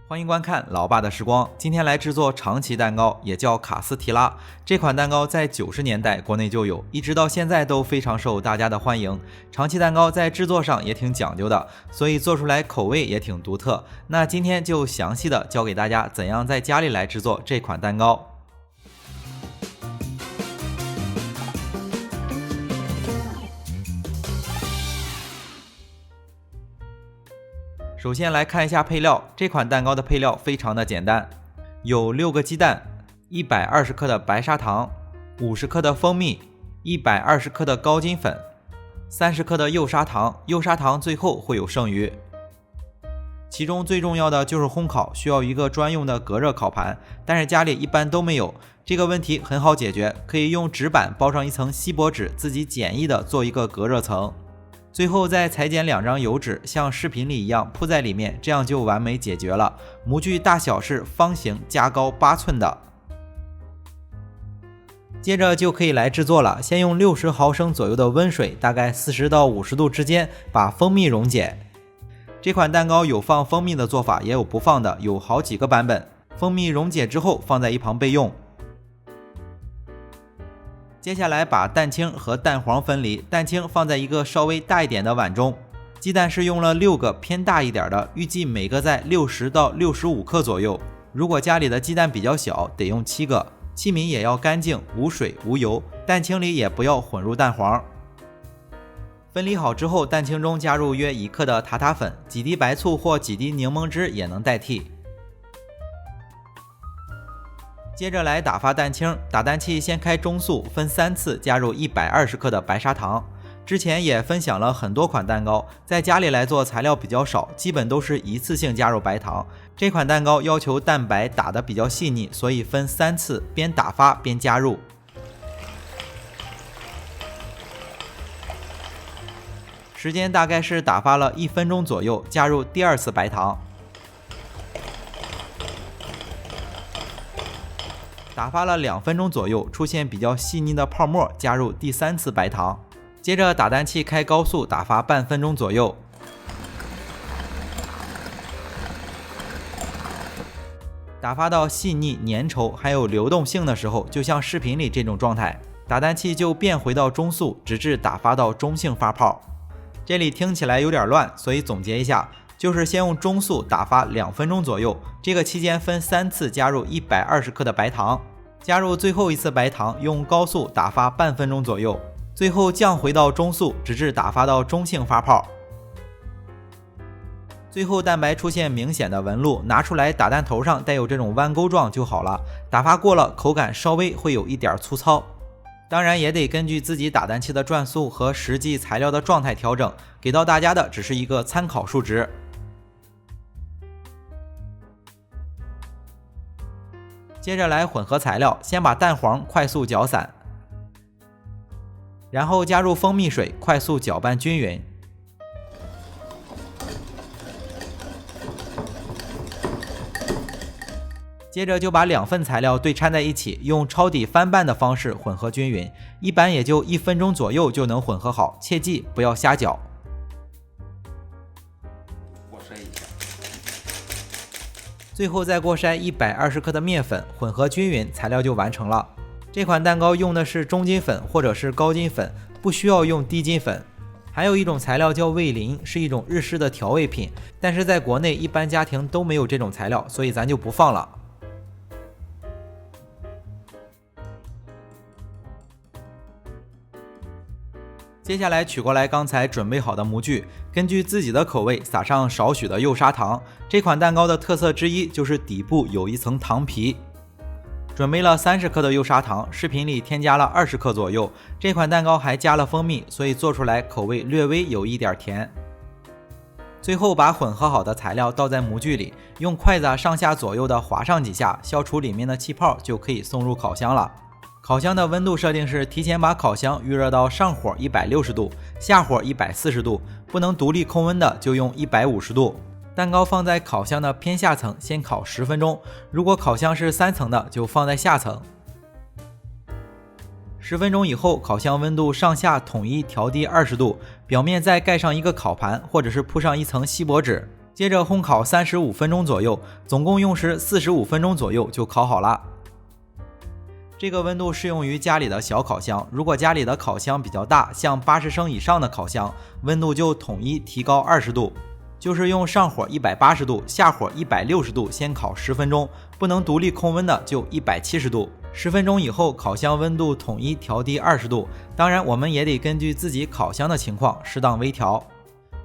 欢迎观看老爸的时光。今天来制作长崎蛋糕，也叫卡斯提拉。这款蛋糕在90年代国内就有，一直到现在都非常受大家的欢迎。长崎蛋糕在制作上也挺讲究的，所以做出来口味也挺独特。那今天就详细的教给大家怎样在家里来制作这款蛋糕。首先来看一下配料，这款蛋糕的配料非常的简单，有6个鸡蛋、120克的白砂糖、50克的蜂蜜、120克的高筋粉、30克的幼砂糖，幼砂糖最后会有剩余。其中最重要的就是烘烤，需要一个专用的隔热烤盘，但是家里一般都没有。这个问题很好解决，可以用纸板包上一层锡箔纸，自己简易的做一个隔热层。最后再裁剪2张油纸，像视频里一样铺在里面，这样就完美解决了。模具大小是方形加高8寸的。接着就可以来制作了，先用60毫升左右的温水，大概40到50度之间，把蜂蜜溶解。这款蛋糕有放蜂蜜的做法，也有不放的，有好几个版本。蜂蜜溶解之后放在一旁备用。接下来把蛋清和蛋黄分离，蛋清放在一个稍微大一点的碗中。鸡蛋是用了6个偏大一点的，预计每个在60到65克左右。如果家里的鸡蛋比较小，得用7个。器皿也要干净，无水无油，蛋清里也不要混入蛋黄。分离好之后，蛋清中加入约1克的塔塔粉，几滴白醋或几滴柠檬汁也能代替。接着来打发蛋清，打蛋器先开中速，分3次加入120克的白砂糖。之前也分享了很多款蛋糕，在家里来做材料比较少，基本都是一次性加入白糖。这款蛋糕要求蛋白打得比较细腻，所以分3次，边打发边加入。时间大概是打发了1分钟左右，加入第2次白糖。打发了2分钟左右，出现比较细腻的泡沫，加入第3次白糖。接着打蛋器开高速，打发半分钟左右。打发到细腻、粘稠还有流动性的时候，就像视频里这种状态，打蛋器就变回到中速，直至打发到中性发泡。这里听起来有点乱，所以总结一下，就是先用中速打发2分钟左右，这个期间分3次加入120克的白糖，加入最后一次白糖，用高速打发半分钟左右，最后降回到中速，直至打发到中性发泡。最后蛋白出现明显的纹路，拿出来打蛋头上带有这种弯钩状就好了。打发过了，口感稍微会有一点粗糙，当然也得根据自己打蛋器的转速和实际材料的状态调整，给到大家的只是一个参考数值。接着来混合材料，先把蛋黄快速搅散，然后加入蜂蜜水，快速搅拌均匀。接着就把2份材料对掺在一起，用抄底翻拌的方式混合均匀，一般也就1分钟左右就能混合好，切记不要瞎搅。过筛一下。最后再过筛120克的面粉，混合均匀，材料就完成了。这款蛋糕用的是中筋粉或者是高筋粉，不需要用低筋粉。还有一种材料叫味淋，是一种日式的调味品，但是在国内一般家庭都没有这种材料，所以咱就不放了。接下来取过来刚才准备好的模具，根据自己的口味撒上少许的幼砂糖。这款蛋糕的特色之一就是底部有一层糖皮。准备了30克的幼砂糖，视频里添加了20克左右。这款蛋糕还加了蜂蜜，所以做出来口味略微有一点甜。最后把混合好的材料倒在模具里，用筷子上下左右的划上几下，消除里面的气泡，就可以送入烤箱了。烤箱的温度设定是提前把烤箱预热到上火160度，下火140度，不能独立控温的就用150度。蛋糕放在烤箱的偏下层，先烤10分钟。如果烤箱是3层的，就放在下层。10分钟以后，烤箱温度上下统一调低20度，表面再盖上一个烤盘，或者是铺上一层锡箔纸。接着烘烤35分钟左右，总共用时45分钟左右就烤好了。这个温度适用于家里的小烤箱，如果家里的烤箱比较大，像80升以上的烤箱，温度就统一提高20度，就是用上火180度，下火160度先烤10分钟，不能独立控温的就170度。10分钟以后，烤箱温度统一调低20度，当然我们也得根据自己烤箱的情况适当微调。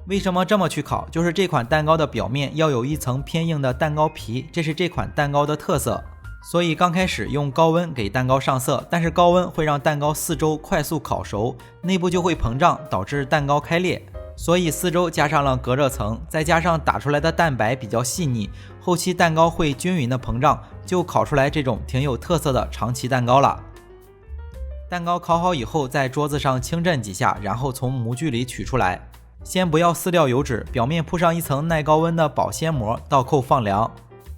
为什么这么去烤？就是这款蛋糕的表面要有一层偏硬的蛋糕皮，这是这款蛋糕的特色。所以刚开始用高温给蛋糕上色，但是高温会让蛋糕四周快速烤熟，内部就会膨胀，导致蛋糕开裂。所以四周加上了隔热层，再加上打出来的蛋白比较细腻，后期蛋糕会均匀的膨胀，就烤出来这种挺有特色的长崎蛋糕了。蛋糕烤好以后，在桌子上轻震几下，然后从模具里取出来。先不要撕掉油脂，表面铺上一层耐高温的保鲜膜，倒扣放凉。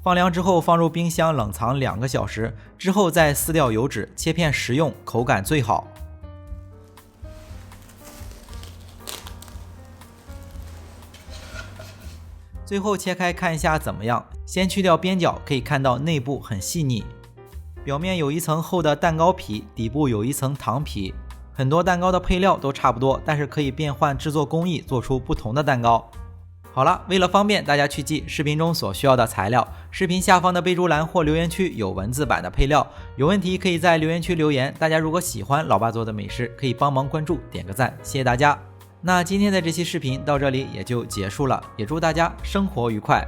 放凉之后放入冰箱冷藏2个小时，之后再撕掉油脂，切片食用，口感最好。最后切开看一下怎么样，先去掉边角，可以看到内部很细腻，表面有一层厚的蛋糕皮，底部有一层糖皮。很多蛋糕的配料都差不多，但是可以变换制作工艺，做出不同的蛋糕。好了，为了方便大家去记视频中所需要的材料，视频下方的备注栏或留言区有文字版的配料，有问题可以在留言区留言。大家如果喜欢老爸做的美食，可以帮忙关注点个赞，谢谢大家。那今天的这期视频到这里也就结束了，也祝大家生活愉快。